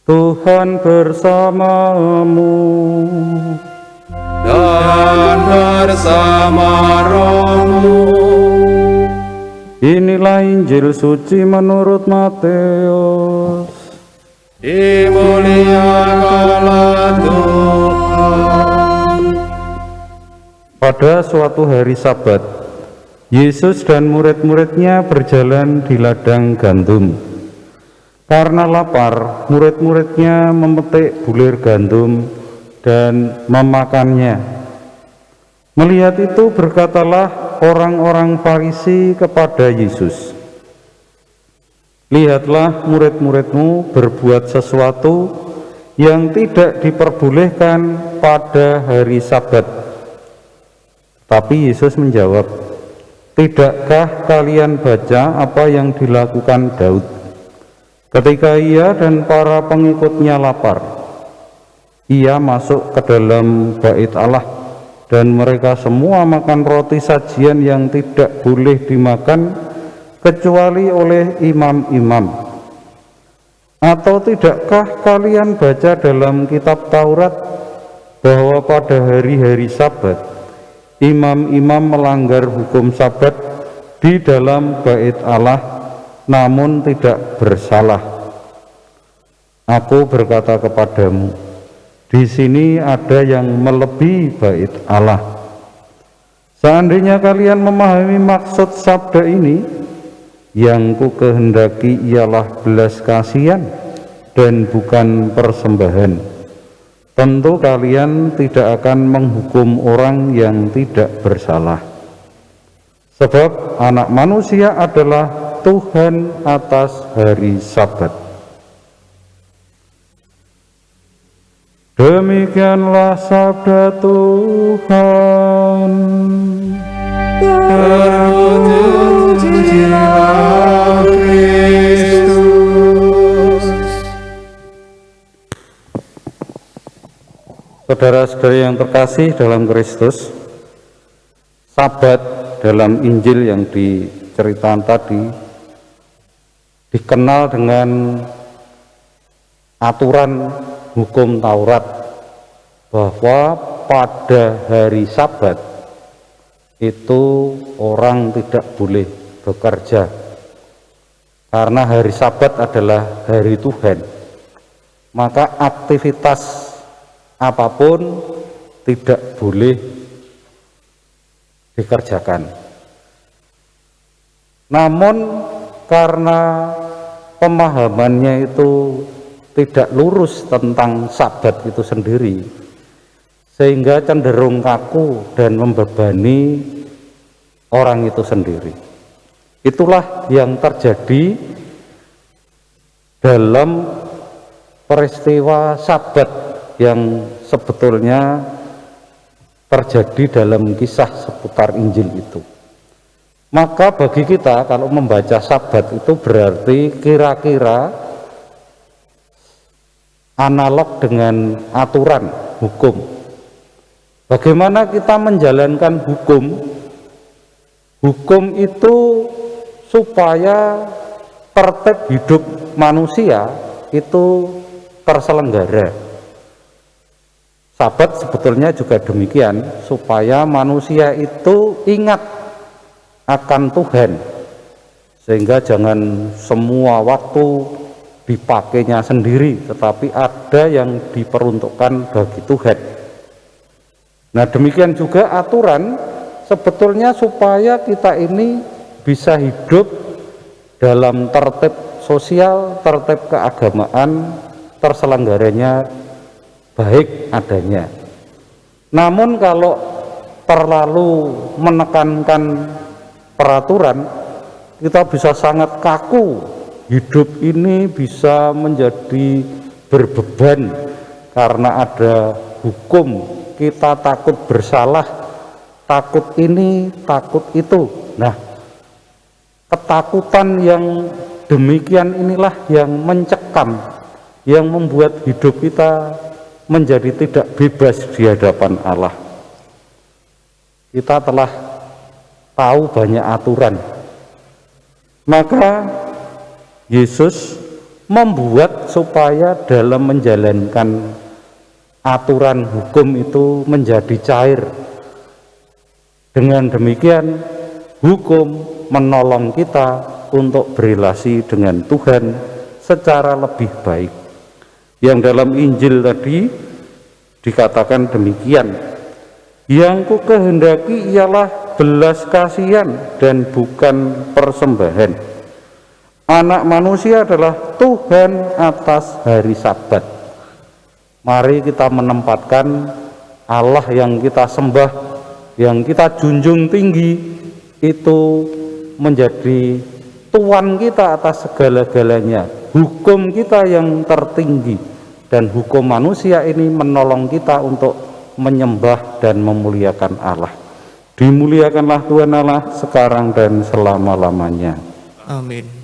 Tuhan bersamamu dan bersama rohmu. Inilah Injil suci menurut Matius. Dimuliakanlah Tuhan. Pada suatu hari Sabat, Yesus dan murid-muridnya berjalan di ladang gandum. Karena lapar, murid-muridnya memetik bulir gandum dan memakannya. Melihat itu berkatalah orang-orang Farisi kepada Yesus, "Lihatlah murid-muridmu berbuat sesuatu yang tidak diperbolehkan pada hari Sabat." Tapi Yesus menjawab, "Tidakkah kalian baca apa yang dilakukan Daud ketika ia dan para pengikutnya lapar? Ia masuk ke dalam bait Allah dan mereka semua makan roti sajian yang tidak boleh dimakan kecuali oleh imam-imam. Atau tidakkah kalian baca dalam kitab Taurat bahwa pada hari-hari Sabat imam-imam melanggar hukum Sabat di dalam bait Allah namun tidak bersalah? Aku berkata kepadamu, di sini ada yang melebihi bait Allah. Seandainya kalian memahami maksud sabda ini, yang ku kehendaki ialah belas kasihan dan bukan persembahan, tentu kalian tidak akan menghukum orang yang tidak bersalah. Sebab anak manusia adalah Tuhan atas hari Sabat." Demikianlah sabda Tuhan. Terpujilah Kristus. Saudara-saudari yang terkasih dalam Kristus, Sabat dalam Injil yang diceritakan tadi dikenal dengan aturan hukum Taurat bahwa pada hari Sabat itu orang tidak boleh bekerja karena hari Sabat adalah hari Tuhan. Maka aktivitas apapun tidak boleh dikerjakan. Namun karena pemahamannya itu tidak lurus tentang Sabat itu sendiri, sehingga cenderung kaku dan membebani orang itu sendiri. Itulah yang terjadi dalam peristiwa Sabat yang sebetulnya terjadi dalam kisah seputar Injil itu. Maka bagi kita kalau membaca Sabat itu berarti kira-kira analog dengan aturan hukum. Bagaimana kita menjalankan hukum? Hukum itu supaya tertib hidup manusia itu terselenggara. Sabat sebetulnya juga demikian, supaya manusia itu ingat akan Tuhan, sehingga jangan semua waktu dipakainya sendiri, tetapi ada yang diperuntukkan bagi Tuhan. Nah, demikian juga aturan sebetulnya supaya kita ini bisa hidup dalam tertib sosial, tertib keagamaan, terselenggaranya baik adanya. Namun kalau terlalu menekankan peraturan, kita bisa sangat kaku. Hidup ini bisa menjadi berbeban karena ada hukum. Kita takut bersalah, takut ini, takut itu. Nah, ketakutan yang demikian inilah yang mencekam, yang membuat hidup kita menjadi tidak bebas di hadapan Allah. Kita telah tahu banyak aturan, maka Yesus membuat supaya dalam menjalankan aturan hukum itu menjadi cair. Dengan demikian, hukum menolong kita untuk berrelasi dengan Tuhan secara lebih baik. Yang dalam Injil tadi dikatakan demikian, yang ku kehendaki ialah belas kasihan dan bukan persembahan. Anak manusia adalah Tuhan atas hari Sabat. Mari kita menempatkan Allah yang kita sembah, yang kita junjung tinggi, itu menjadi Tuhan kita atas segala-galanya, hukum kita yang tertinggi, dan hukum manusia ini menolong kita untuk menyembah dan memuliakan Allah. Dimuliakanlah Tuhan Allah sekarang dan selama-lamanya. Amin.